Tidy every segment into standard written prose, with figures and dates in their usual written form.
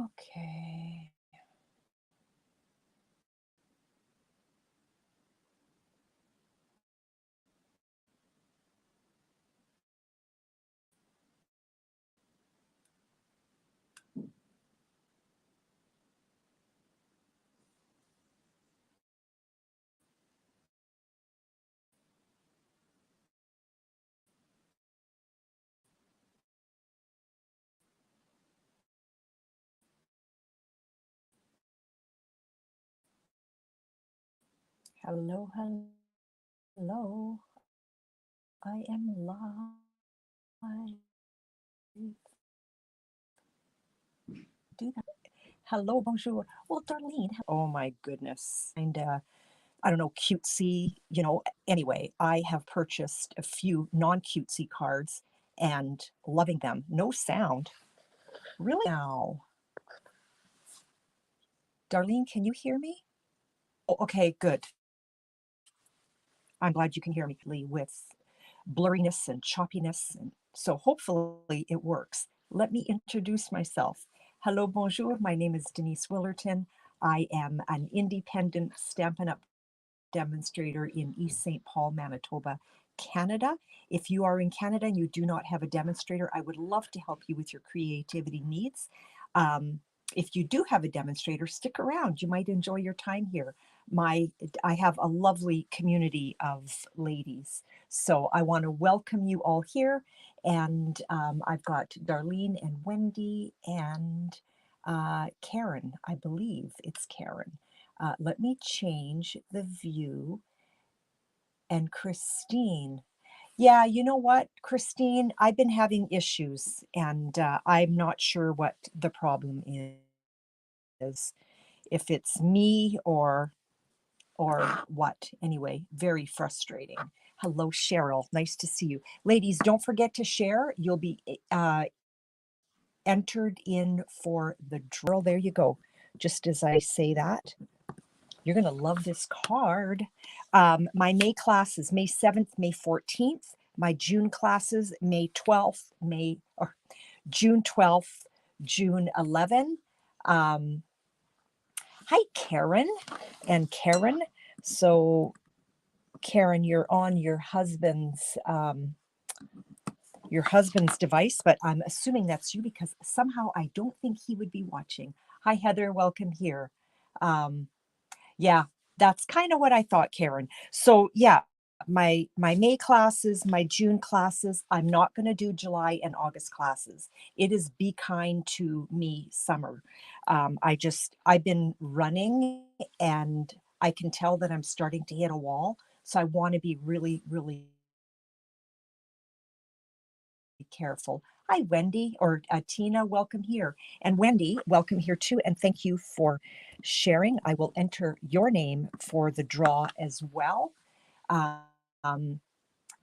Okay. Hello, hello. I am live. Do that. Hello, bonjour. Well, Darlene, oh my goodness. And I don't know, cutesy, anyway, I have purchased a few non-cutesy cards and loving them. No sound. Really now. Darlene, can you hear me? Oh, okay, good. I'm glad you can hear me with blurriness and choppiness. And so hopefully it works. Let me introduce myself. Hello, bonjour. My name is Denise Willerton. I am an independent Stampin' Up demonstrator in East St. Paul, Manitoba, Canada. If you are in Canada and you do not have a demonstrator, I would love to help you with your creativity needs. If you do have a demonstrator, stick around. You might enjoy your time here. I have a lovely community of ladies, so I want to welcome you all here. And I've got Darlene and Wendy and Karen. I believe it's Karen. Let me change the view. And Christine. Yeah, you know what, Christine? I've been having issues, and I'm not sure what the problem is. If it's me or what. Anyway, very frustrating. Hello, Cheryl. Nice to see you. Ladies, don't forget to share. You'll be entered in for the draw. There you go. Just as I say that. You're going to love this card. My May classes, May 7th, May 14th. My June classes, May 12th, June 12th, June 11th. Hi, Karen and Karen. So, Karen, you're on your husband's device, but I'm assuming that's you because somehow I don't think he would be watching. Hi, Heather. Welcome here. Yeah, that's kind of what I thought, Karen. So yeah, my May classes, my June classes, I'm not going to do July and August classes. It is Be Kind to Me summer. I've been running and I can tell that I'm starting to hit a wall. So I want to be really, really careful. Hi, Wendy, or Tina, welcome here. And Wendy, welcome here too. And thank you for sharing. I will enter your name for the draw as well.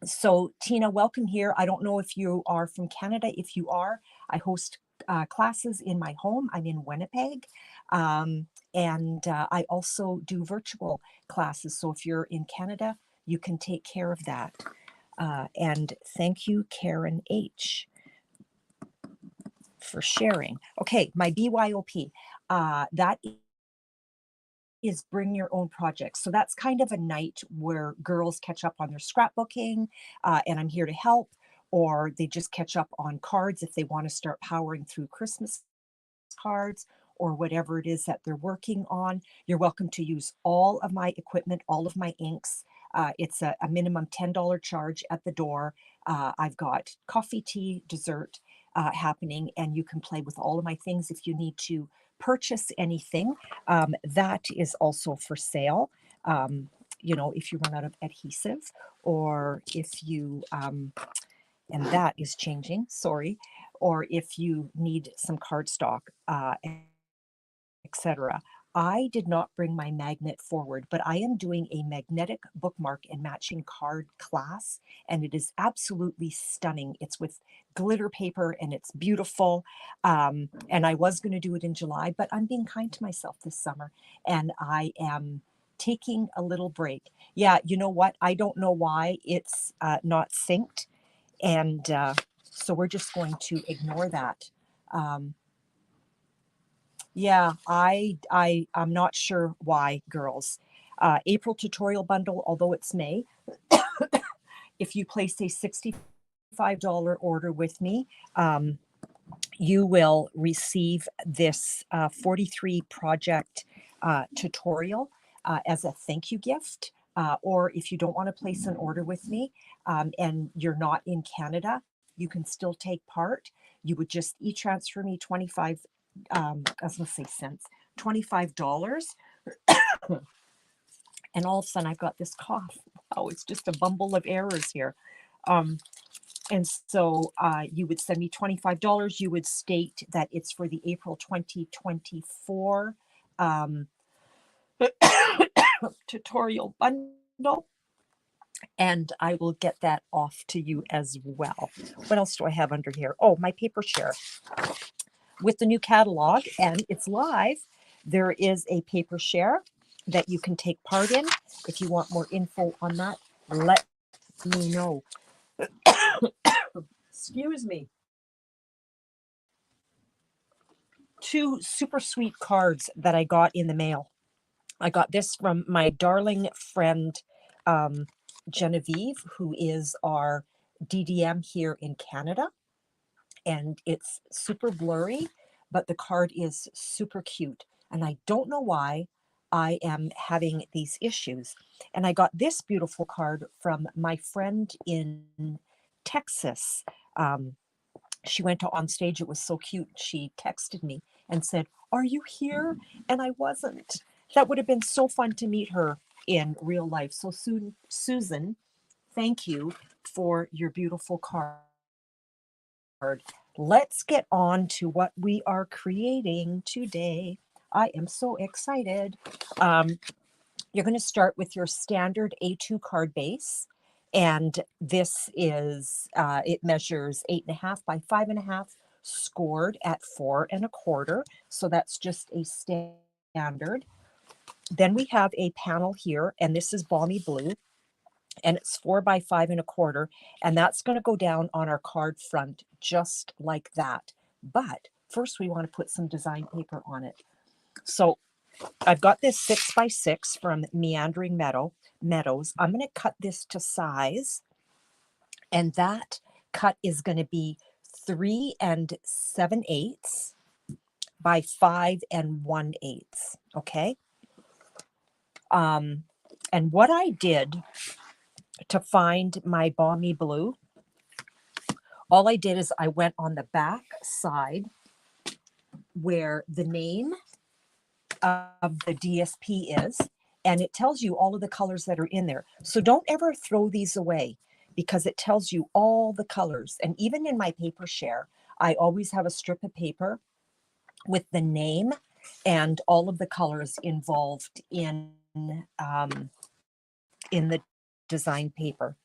So Tina, welcome here. I don't know if you are from Canada. If you are, I host classes in my home. I'm in Winnipeg. And I also do virtual classes. So if you're in Canada, you can take care of that. And thank you, Karen H., for sharing. Okay, my BYOP, that is bring your own projects. So that's kind of a night where girls catch up on their scrapbooking, and I'm here to help, or they just catch up on cards if they want to start powering through Christmas cards or whatever it is that they're working on. You're welcome to use all of my equipment, all of my inks. It's a minimum $10 charge at the door. I've got coffee, tea, dessert happening, and you can play with all of my things. If you need to purchase anything, that is also for sale. If you run out of adhesive, or if you, and that is changing, sorry, or if you need some cardstock, etc. I did not bring my magnet forward, but I am doing a magnetic bookmark and matching card class, and it is absolutely stunning. It's with glitter paper and it's beautiful. And I was going to do it in July, but I'm being kind to myself this summer, and I am taking a little break. Yeah, you know what? I don't know why it's not synced, and so we're just going to ignore that. Yeah, I'm not sure why, girls. April tutorial bundle, although it's May, if you place a $65 order with me, you will receive this 43 project tutorial as a thank you gift. Or if you don't want to place an order with me and you're not in Canada, you can still take part. You would just e-transfer me 25, I was going to say cents, $25. And all of a sudden I've got this cough. Oh, it's just a bumble of errors here. And so you would send me $25. You would state that it's for the April 2024 tutorial bundle. And I will get that off to you as well. What else do I have under here? Oh, my paper share. With the new catalog, and it's live, there is a paper share that you can take part in. If you want more info on that, let me know. Excuse me. 2 super sweet cards that I got in the mail. I got this from my darling friend, Genevieve, who is our DDM here in Canada. And it's super blurry, but the card is super cute. And I don't know why I am having these issues. And I got this beautiful card from my friend in Texas. She went on stage. It was so cute. She texted me and said, "Are you here?" And I wasn't. That would have been so fun to meet her in real life. So Susan, thank you for your beautiful card. Let's get on to what we are creating today. I am so excited. You're going to start with your standard A2 card base. And this is, it measures 8.5 by 5.5, scored at 4 1/4. So that's just a standard. Then we have a panel here, and this is Balmy Blue, and it's 4 by 5 1/4, and that's going to go down on our card front just like that. But first we want to put some design paper on it. So I've got this 6 by 6 from Meandering Meadows. I'm going to cut this to size, and that cut is going to be 3 7/8 by 5 1/8. Okay. And what I did to find my Balmy Blue, all I did is I went on the back side where the name of the DSP is, and it tells you all of the colors that are in there. So don't ever throw these away because it tells you all the colors. And even in my paper share, I always have a strip of paper with the name and all of the colors involved in the design paper.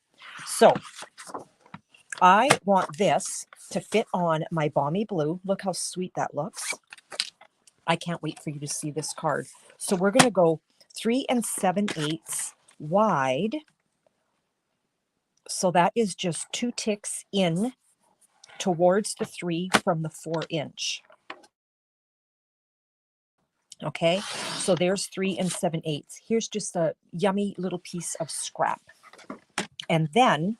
So I want this to fit on my Balmy Blue. Look how sweet that looks. I can't wait for you to see this card. So we're going to go 3 7/8 wide. So that is just 2 ticks in towards the 3 from the 4-inch. Okay, so there's 3 7/8. Here's just a yummy little piece of scrap. And then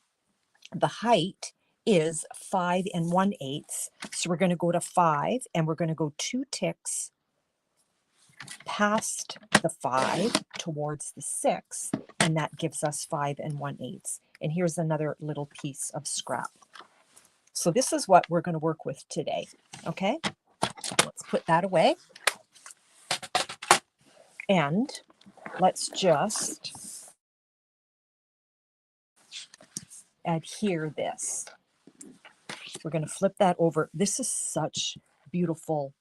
the height is 5 1/8. So we're going to go to 5, and we're going to go 2 ticks past the 5 towards the 6, and that gives us 5 1/8. And here's another little piece of scrap. So this is what we're going to work with today. Okay, let's put that away. And let's just adhere this. We're going to flip that over. This is such beautiful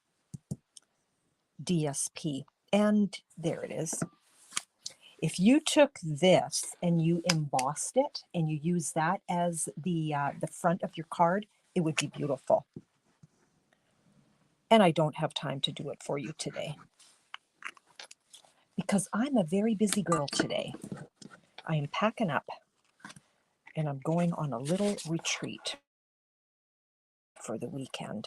DSP. And there it is. If you took this and you embossed it and you use that as the front of your card, it would be beautiful. And I don't have time to do it for you today because I'm a very busy girl today. I am packing up and I'm going on a little retreat for the weekend.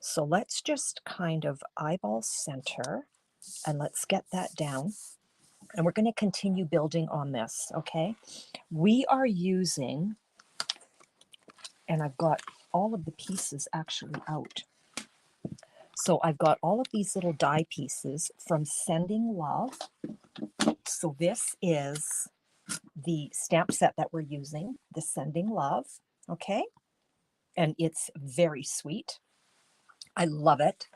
So let's just kind of eyeball center and let's get that down. And we're going to continue building on this, okay? We are using, and I've got all of the pieces actually out. So I've got all of these little die pieces from Sending Love. So this is the stamp set that we're using, the Sending Love, okay? And it's very sweet. I love it.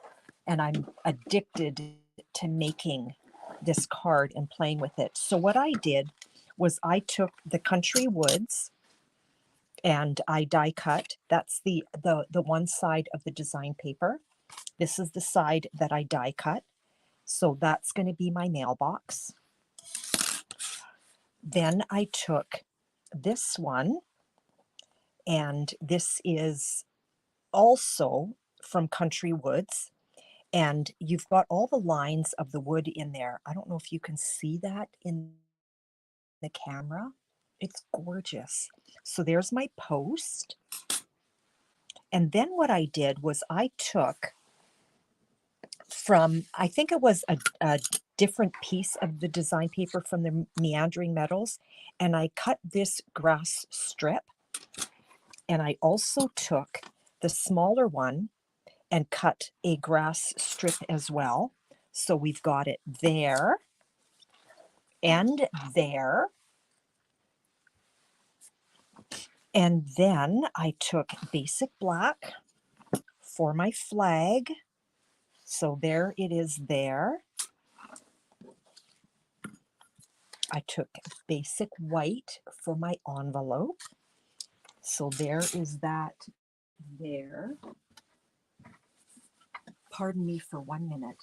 And I'm addicted to making this card and playing with it. So what I did was I took the Country Woods and I die cut. That's the one side of the design paper. This is the side that I die cut. So that's going to be my mailbox. Then I took this one, and this is also from Country Woods. And you've got all the lines of the wood in there. I don't know if you can see that in the camera. It's gorgeous. So there's my post. And then what I did was I took from, I think it was a different piece of the design paper from the Meandering Metals, and I cut this grass strip. And I also took the smaller one and cut a grass strip as well. So we've got it there and there. And then I took basic black for my flag. So there it is there. I took basic white for my envelope. So there is that there. Pardon me for 1 minute.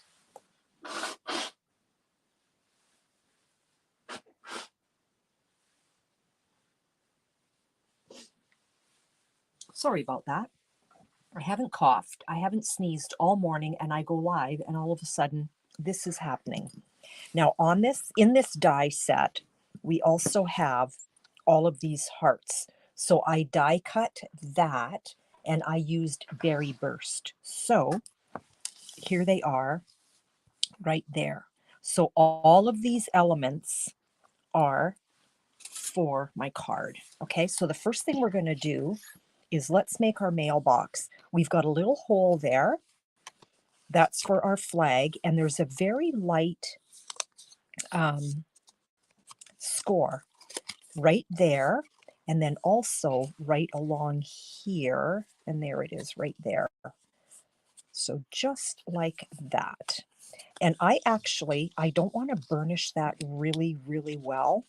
Sorry about that. I haven't coughed, I haven't sneezed all morning, and I go live, and all of a sudden, this is happening. Now, on this, in this die set, we also have all of these hearts. So I die cut that, and I used Berry Burst. So here they are, right there. So all of these elements are for my card. Okay, so the first thing we're going to do is let's make our mailbox. We've got a little hole there. That's for our flag, and there's a very light score right there, and then also right along here, and there it is right there. So just like that. And I don't want to burnish that really, really well,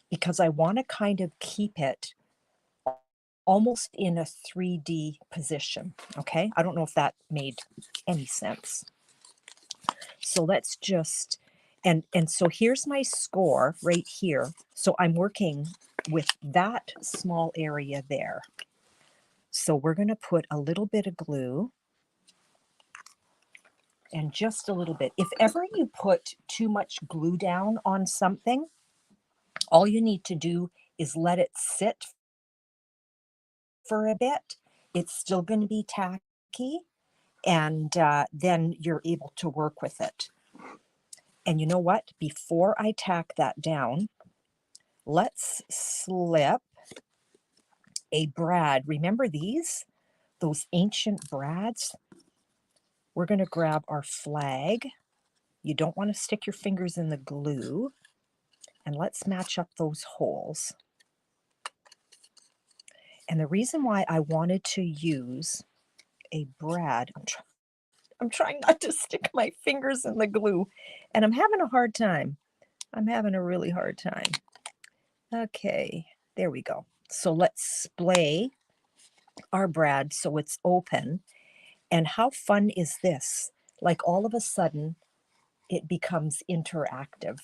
because I want to kind of keep it almost in a 3D position, okay? I don't know if that made any sense. So let's just, and so here's my score right here. So I'm working with that small area there. So we're going to put a little bit of glue, and just a little bit. If ever you put too much glue down on something, all you need to do is let it sit for a bit. It's still going to be tacky, and then you're able to work with it. And you know what? Before I tack that down, let's slip a brad. Remember these? Those ancient brads? We're going to grab our flag. You don't want to stick your fingers in the glue. And let's match up those holes. And the reason why I wanted to use a brad, I'm trying not to stick my fingers in the glue, and I'm having a hard time. I'm having a really hard time. Okay, there we go. So let's splay our brad so it's open. And how fun is this? Like all of a sudden, it becomes interactive,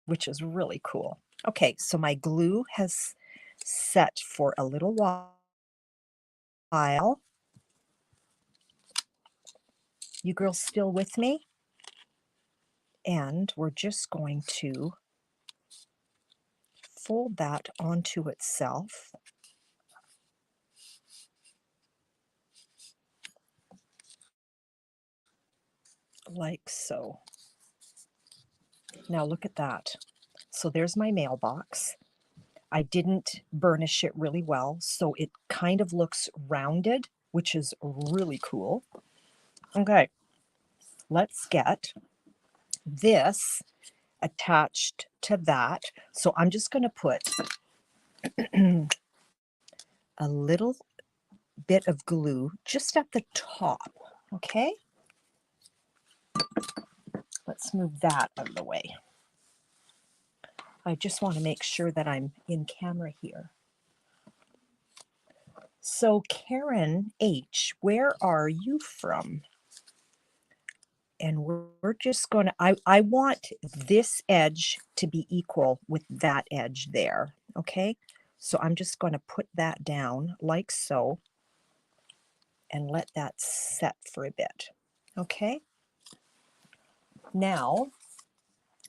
which is really cool. Okay, so my glue has set for a little while. You girls still with me? And we're just going to fold that onto itself. like so. Now look at that. So there's my mailbox. I didn't burnish it really well, so it kind of looks rounded, which is really cool. Okay, let's get this attached to that. So I'm just going to put a little bit of glue just at the top, okay? Let's move that out of the way. I just want to make sure that I'm in camera here. So Karen H., where are you from? And we're just going to, I want this edge to be equal with that edge there, okay? So I'm just going to put that down like so and let that set for a bit, okay? Now,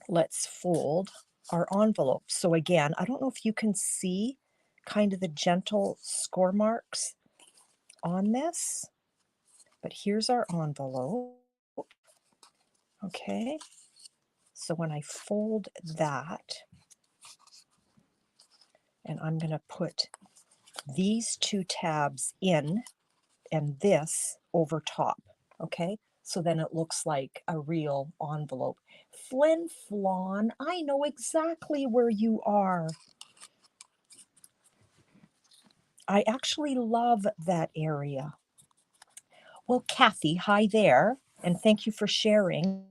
let's fold our envelope. So again, I don't know if you can see kind of the gentle score marks on this, but here's our envelope. Okay, so when I fold that, and I'm going to put these two tabs in and this over top, okay? So then it looks like a real envelope. Flin Flon, I know exactly where you are. I actually love that area. Well, Kathy, hi there, and thank you for sharing.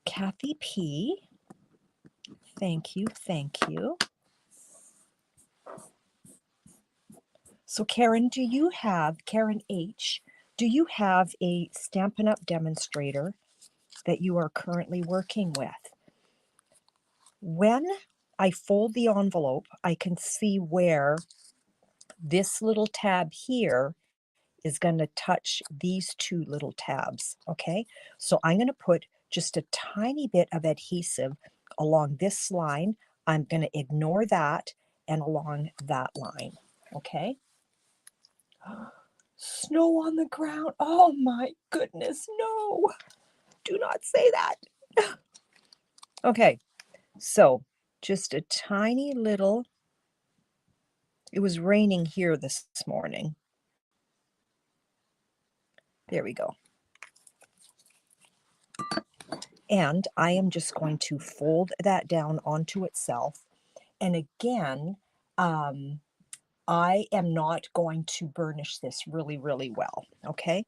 Kathy P, thank you, thank you. So Karen, Karen H., do you have a Stampin' Up! Demonstrator that you are currently working with? When I fold the envelope, I can see where this little tab here is going to touch these two little tabs, okay? So I'm going to put just a tiny bit of adhesive along this line. I'm going to ignore that and along that line, okay? Snow on the ground. Oh my goodness, no. Do not say that. Okay, so just a tiny little, it was raining here this morning. There we go. And I am just going to fold that down onto itself. And again, I am not going to burnish this really, really well, okay?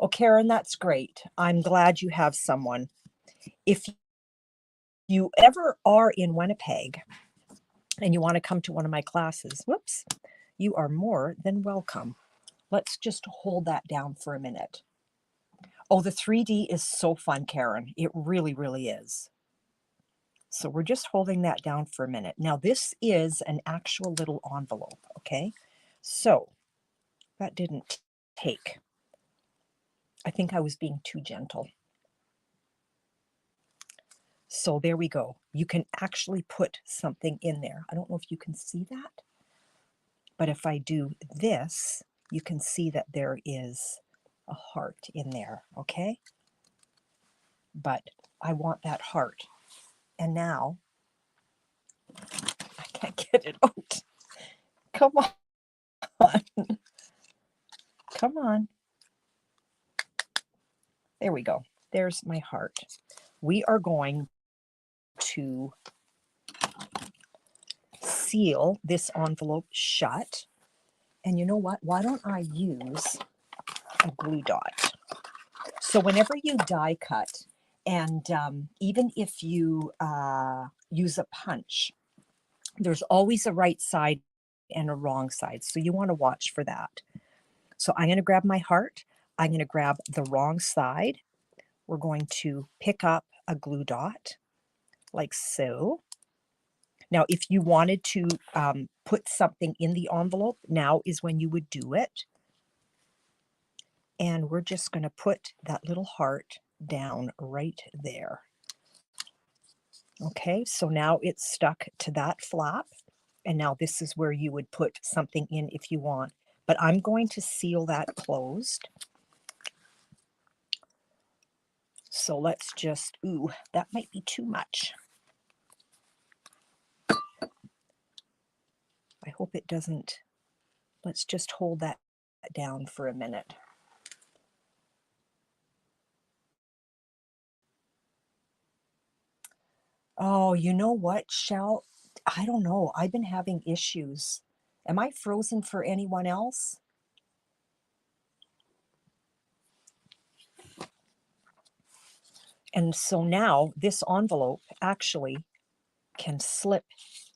Oh, Karen, that's great. I'm glad you have someone. If you ever are in Winnipeg and you want to come to one of my classes, whoops, you are more than welcome. Let's just hold that down for a minute. Oh, the 3D is so fun, Karen. It really, really is. So we're just holding that down for a minute. Now this is an actual little envelope, okay? So that didn't take. I think I was being too gentle. So there we go. You can actually put something in there. I don't know if you can see that, but if I do this, you can see that there is a heart in there, okay? But I want that heart. And now, I can't get it out. Come on. Come on. There we go. There's my heart. We are going to seal this envelope shut. And you know what? Why don't I use a glue dot? So whenever you die cut, and even if you use a punch, there's always a right side and a wrong side. So you want to watch for that. So I'm going to grab my heart. I'm going to grab the wrong side. We're going to pick up a glue dot like so. Now, if you wanted to put something in the envelope, now is when you would do it. And we're just going to put that little heart down right there. Okay, so now it's stuck to that flap. And now this is where you would put something in if you want. But I'm going to seal that closed. So let's just, ooh, that might be too much. I hope it doesn't. Let's just hold that down for a minute. Oh, you know what, Shell? I don't know. I've been having issues. Am I frozen for anyone else? And so now this envelope actually can slip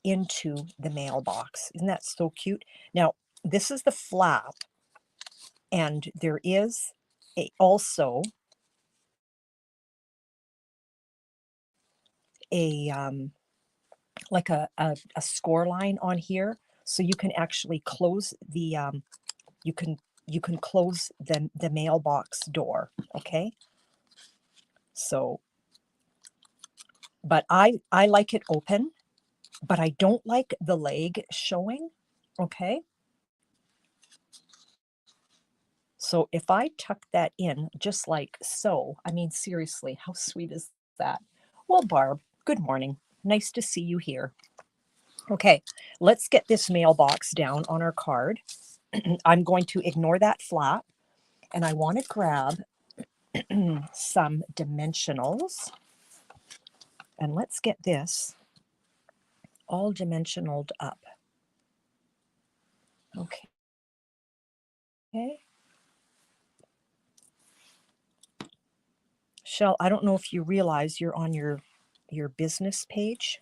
into the mailbox. Isn't that so cute? Now, this is the flap, and there is also a like a score line on here, so you can actually close the you can close the mailbox door. Okay, so but I like it open, but I don't like the leg showing. Okay, so if I tuck that in just like so, I mean, seriously, how sweet is that? Well, Barb, good morning. Nice to see you here. Okay, let's get this mailbox down on our card. I'm going to ignore that flap, and I want to grab some dimensionals, and let's get this all dimensionaled up. Okay. Shell, I don't know if you realize you're on your business page.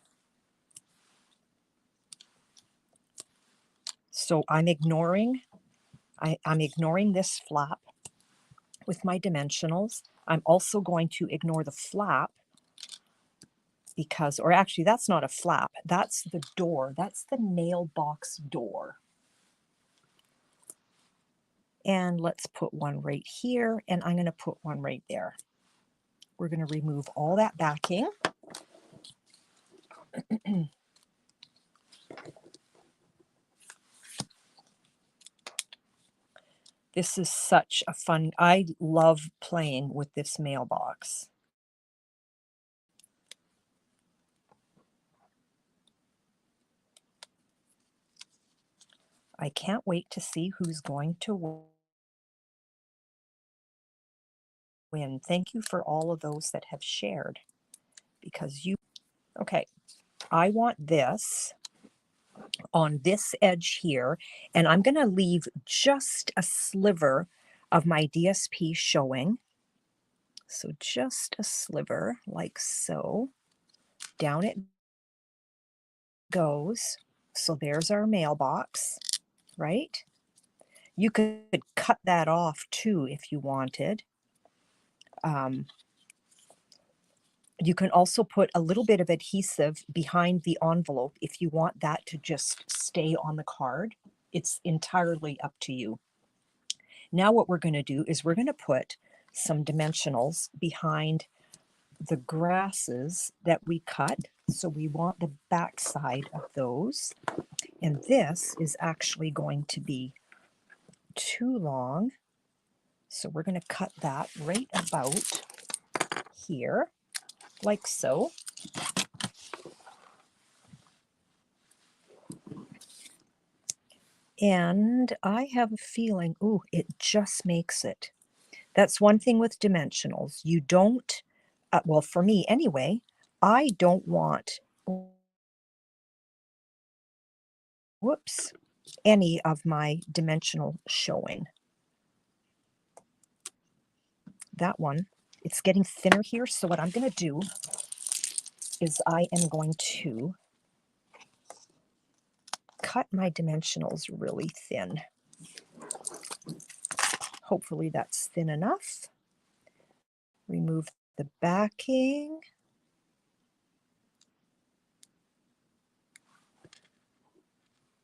So I'm ignoring this flap with my dimensionals. I'm also going to ignore the flap because, or actually that's not a flap, that's the door, that's the mailbox door. And let's put one right here, and I'm going to put one right there. We're going to remove all that backing. This is such a fun, I love playing with this mailbox. I can't wait to see who's going to win. Thank you for all of those that have shared, because you, okay, I want this on this edge here, and I'm going to leave just a sliver of my DSP showing. So just a sliver, like so. Down it goes. So there's our mailbox, right? You could cut that off too if you wanted. You can also put a little bit of adhesive behind the envelope if you want that to just stay on the card. It's entirely up to you. Now what we're going to do is we're going to put some dimensionals behind the grasses that we cut. So we want the back side of those. And this is actually going to be too long. So we're going to cut that right about here, like so. And I have a feeling, ooh, it just makes it. That's one thing with dimensionals. You don't, well, for me anyway, I don't want, whoops, any of my dimensional showing. That one, it's getting thinner here. So what I'm going to do is I am going to cut my dimensionals really thin. Hopefully that's thin enough. Remove the backing.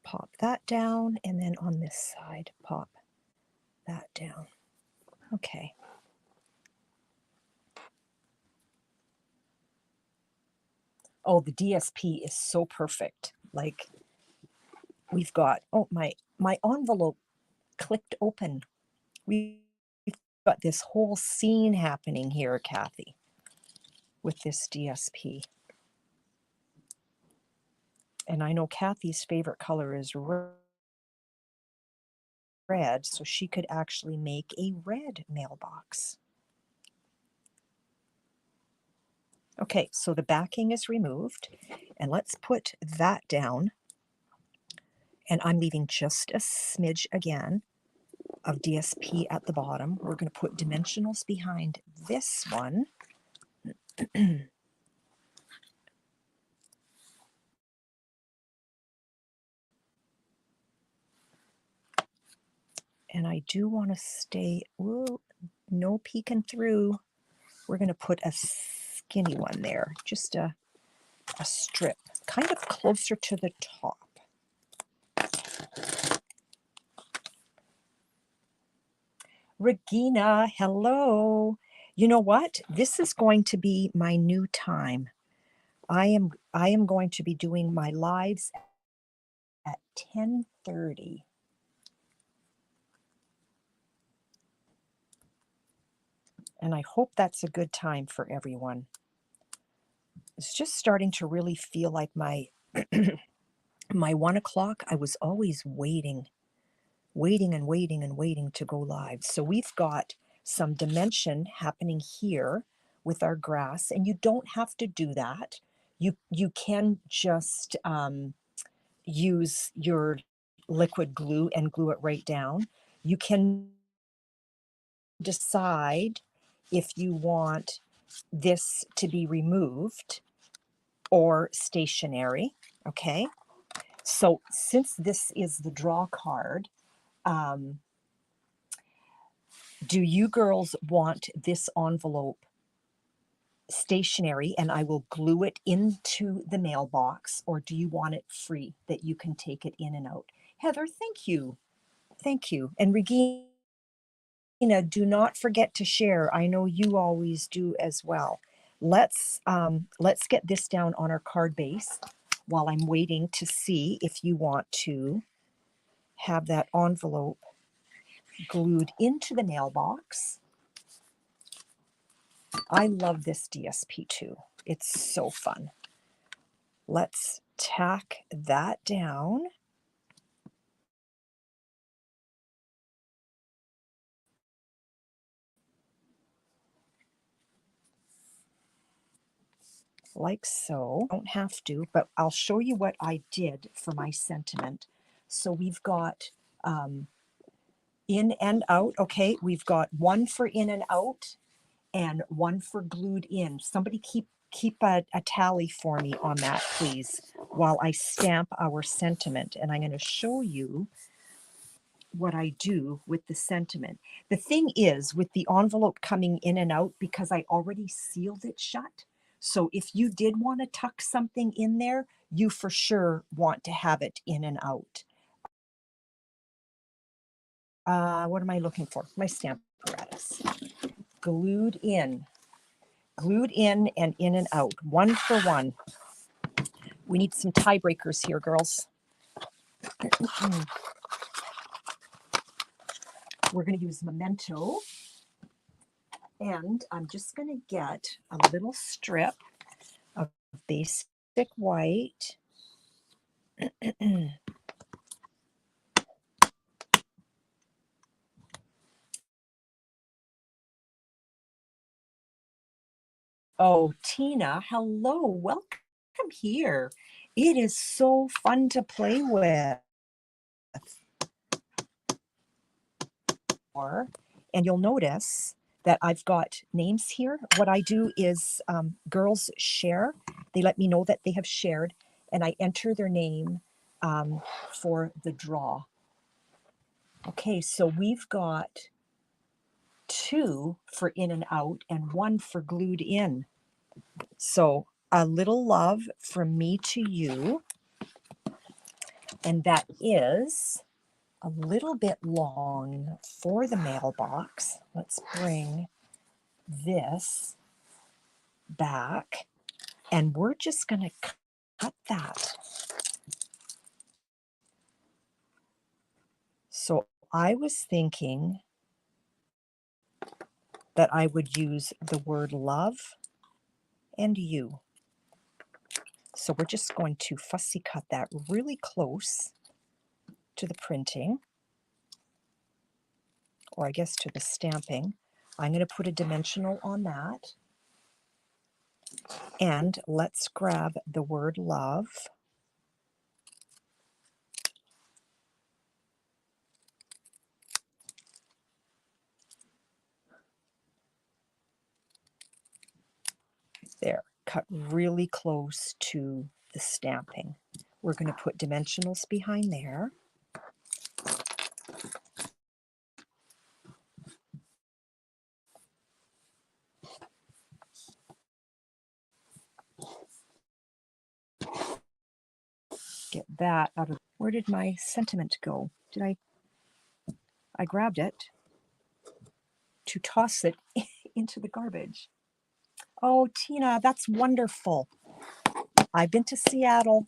Pop that down, and then on this side, pop that down. Okay. Oh, the DSP is so perfect. Like, we've got, oh, my envelope clicked open. We've got this whole scene happening here, Kathy, with this DSP. And I know Kathy's favorite color is red, so she could actually make a red mailbox. Okay, so the backing is removed, and let's put that down. And I'm leaving just a smidge again of DSP at the bottom. We're going to put dimensionals behind this one. And I do want to stay, whoa, no peeking through. We're going to put a skinny one there, just a strip, kind of closer to the top. Regina, hello. You know what? This is going to be my new time. I am going to be doing my lives at 10:30. And I hope that's a good time for everyone. It's just starting to really feel like my my 1 o'clock. I was always waiting to go live. So we've got some dimension happening here with our grass, and you don't have to do that. You can just use your liquid glue and glue it right down. You can decide if you want this to be removed or stationary. Okay, so since this is the draw card, do you girls want this envelope stationary and I will glue it into the mailbox, or do you want it free that you can take it in and out? Heather, thank you. Thank you. And Regina, do not forget to share. I know you always do as well. Let's get this down on our card base while I'm waiting to see if you want to have that envelope glued into the mailbox. I love this DSP too. It's so fun. Let's tack that down. Like so. Don't have to, but I'll show you what I did for my sentiment. So we've got in and out. Okay, we've got one for in and out and one for glued in. Somebody keep a tally for me on that, please, while I stamp our sentiment. And I'm going to show you what I do with the sentiment. The thing is, with the envelope coming in and out, because I already sealed it shut, so if you did want to tuck something in there, you for sure want to have it in and out. What am I looking for? My stamp apparatus. Glued in and in and out, one for one. We need some tiebreakers here, girls. We're going to use Memento, and I'm just going to get a little strip of basic white. Oh, Tina, hello, welcome here. It is so fun to play with. And you'll notice that I've got names here. What I do is girls share. They let me know that they have shared, and I enter their name for the draw. Okay, so we've got 2 for in and out and 1 for glued in. So a little love from me to you. And that is a little bit long for the mailbox. Let's bring this back, and we're just going to cut that. I was thinking that I would use the word love and you. So we're just going to fussy cut that really close to the printing, or I guess to the stamping. I'm going to put a dimensional on that. And let's grab the word love. There, cut really close to the stamping. We're going to put dimensionals behind there. Get that out of, where did my sentiment go? I grabbed it to toss it into the garbage. Oh, Tina, that's wonderful. I've been to Seattle.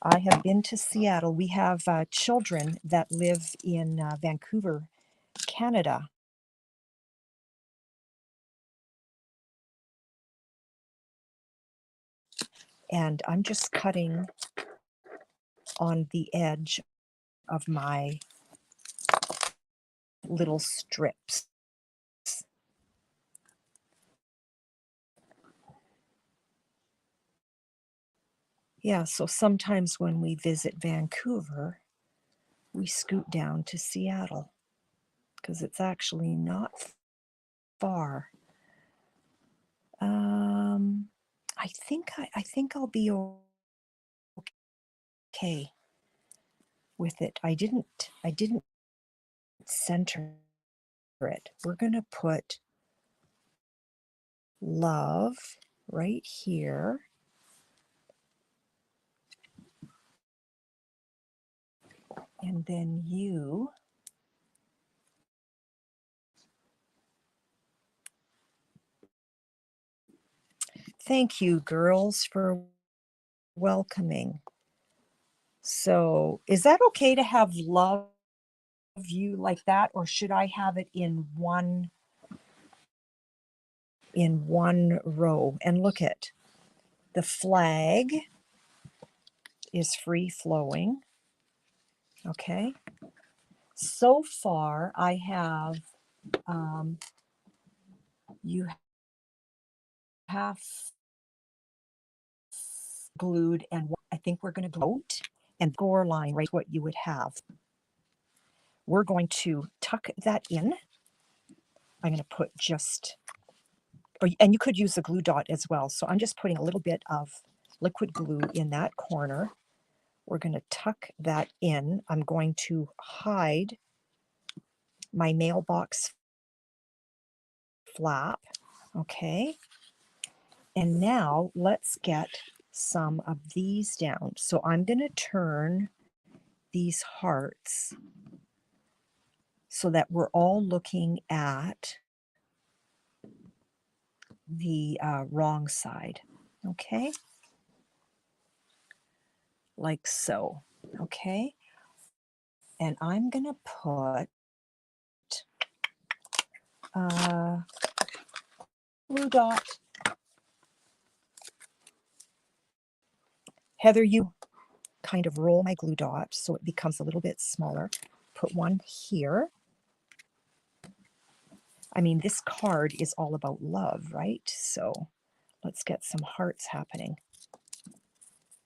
I have been to Seattle. We have children that live in Vancouver, Canada. And I'm just cutting on the edge of my little strips. Yeah, so sometimes when we visit Vancouver, we scoot down to Seattle because it's actually not far. I think I'll be okay with it. I didn't center it. We're gonna put love right here. And then you. Thank you, girls, for welcoming. So is that okay to have love you like that, or should I have it in one row? And look at the flag is free flowing. Okay. So far I have you have glued, and I think we're going to glue and score line right what you would have. We're going to tuck that in. I'm going to put just, and you could use a glue dot as well. So I'm just putting a little bit of liquid glue in that corner. We're going to tuck that in. I'm going to hide my mailbox flap. Okay. And now let's get some of these down. So I'm going to turn these hearts so that we're all looking at the wrong side. Okay. Like so. Okay. And I'm going to put blue dot. Heather, you kind of roll my glue dot so it becomes a little bit smaller. Put one here. I mean, this card is all about love, right? So let's get some hearts happening.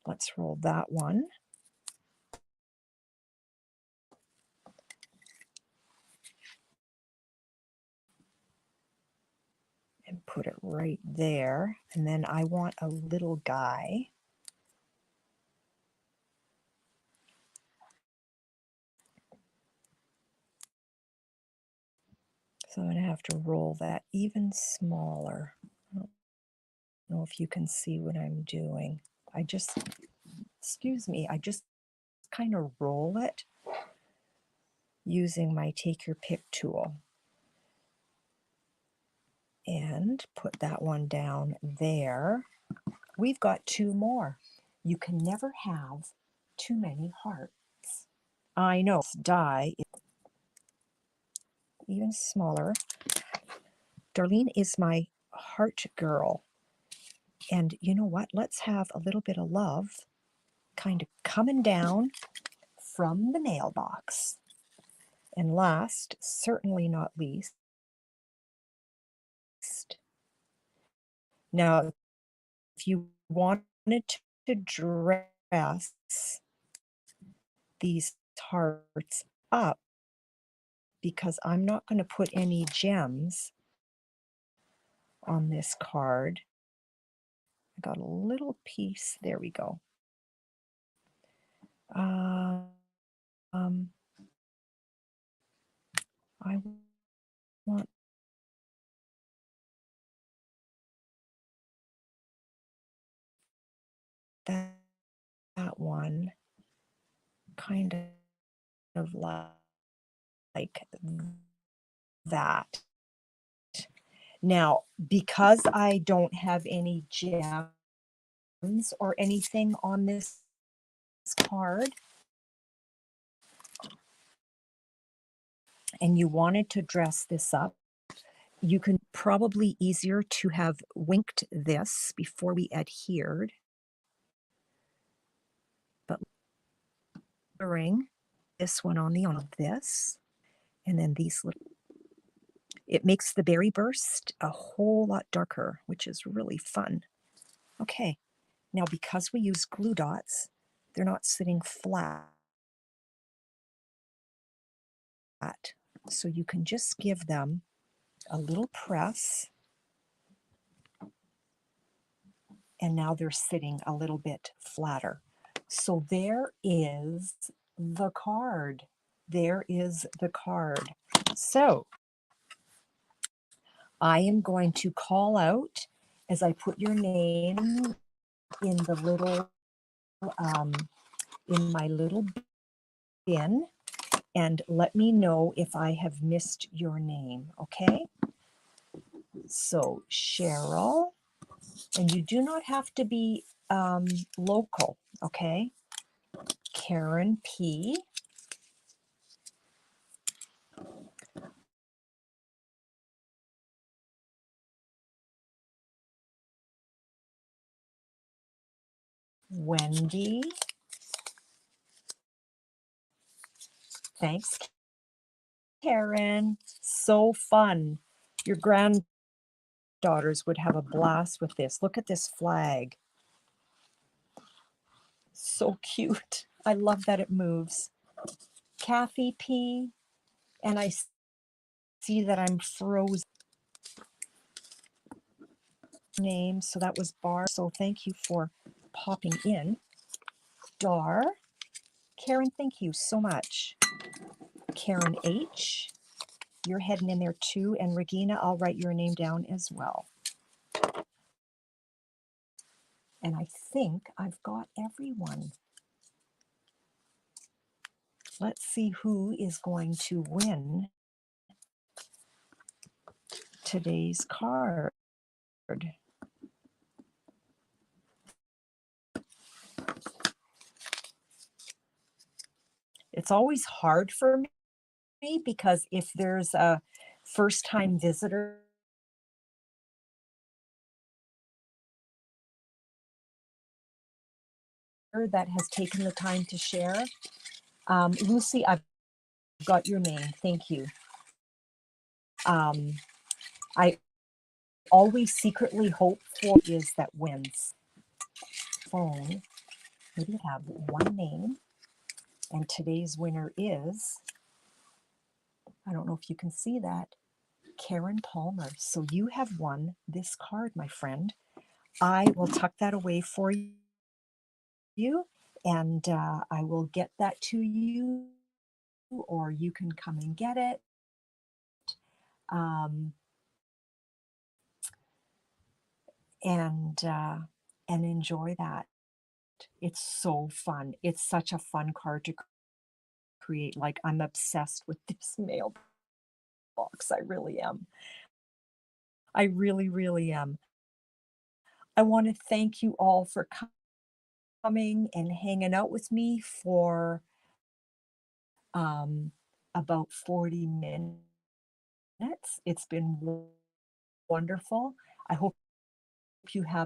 Let's roll that one. And put it right there. And then I want a little guy. So I'm going to have to roll that even smaller. I don't know if you can see what I'm doing. I just kind of roll it using my take your pick tool. And put that one down there. We've got two more. You can never have too many hearts. I know, die. even smaller. Darlene is my heart girl. And you know what? Let's have a little bit of love kind of coming down from the mailbox. And last, certainly not least, now if you wanted to dress these hearts up, because I'm not going to put any gems on this card. I got a little piece. There we go. I want that one kind of like that. Now, because I don't have any gems or anything on this card, and you wanted to dress this up, you can probably easier to have winked this before we adhered. But ring this one on the on this, and then these little, it makes the berry burst a whole lot darker, which is really fun. Okay, now because we use glue dots, they're not sitting flat. So you can just give them a little press, and now they're sitting a little bit flatter. So there is the card. There is the card. So I am going to call out as I put your name in the little, in my little bin, and let me know if I have missed your name, okay? So Cheryl, and you do not have to be local, okay? Karen P. Wendy. Thanks, Karen. So fun. Your granddaughters would have a blast with this. Look at this flag. So cute. I love that it moves. Kathy P. And I see that I'm frozen. Name, so that was Bar. So thank you for popping in. Dar. Karen, thank you so much. Karen H. You're heading in there too. And Regina, I'll write your name down as well. And I think I've got everyone. Let's see who is going to win today's card. It's always hard for me because if there's a first-time visitor that has taken the time to share, Lucy, I've got your name. Thank you. I always secretly hope for is that wins. Phone, maybe have one name, and today's winner is, I don't know if you can see that, Karen Palmer. So you have won this card, my friend. I will tuck that away for you, and I will get that to you, or you can come and get it. And enjoy that. It's so fun. It's such a fun card to create. Like, I'm obsessed with this mailbox. I really am. I really, really am. I want to thank you all for coming and hanging out with me for about 40 minutes. It's been wonderful. I hope you have